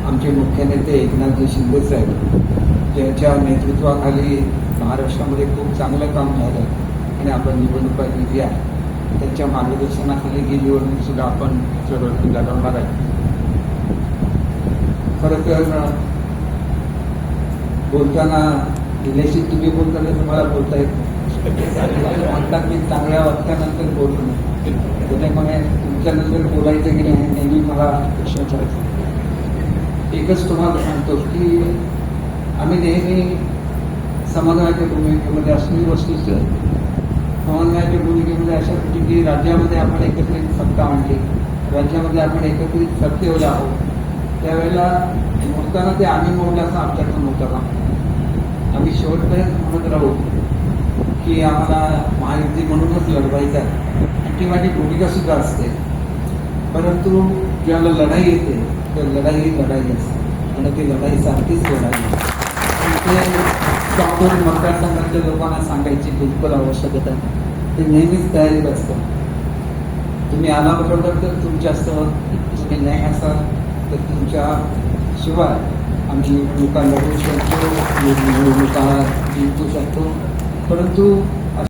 आमचे मुख्य नेते एकनाथजी शिंदे साहेब, ज्यांच्या नेतृत्वाखाली महाराष्ट्रामध्ये खूप चांगलं काम झालं आणि आपण निवडणुका जिंकल्या, त्यांच्या मार्गदर्शनाखाली ही निवडणूकसुद्धा आपण सर्व लढवणार आहे. खरं तर बोलताना दिलेशी तुम्ही बोलताना तुम्हाला बोलता येत म्हणतात की चांगल्या वाक्यानंतर बोलू नये, त्याच्यामुळे तुमच्यानंतर बोलायचं की नाही नेहमी मला प्रश्न करायचा. एकच तुम्हाला सांगतो की आम्ही नेहमी समन्वयाच्या भूमिकेमध्ये असली वस्तूचं समन्वयाच्या भूमिकेमध्ये अशा होती की राज्यामध्ये आपण एकत्रित सत्ता आणली, राज्यामध्ये आपण एकत्रित सत्तेवर आहोत. त्यावेळेला मोडताना ते आम्ही मोडलं असं आमच्याकडून होतं का? आम्ही शेवटपर्यंत म्हणत राहू की आम्हाला महायुती म्हणूनच लढवायचं आहे आणि ती माझी भूमिकासुद्धा असते. परंतु ज्याला लढाई येते तर लढाई असते आणि ती लढाई सारखीच लढाई. ते डॉक्टर मतदारसंघातल्या लोकांना सांगायची बिलकुल आवश्यकता नाही, ते नेहमीच तयारीत असतं. तुम्ही आल्याबरोबर तर तुमच्यासह, तुम्ही नाही असाल तर तुमच्या शिवाय आम्ही निवडणुका लढवू शकतो, निवडणुका जिंकू शकतो. परंतु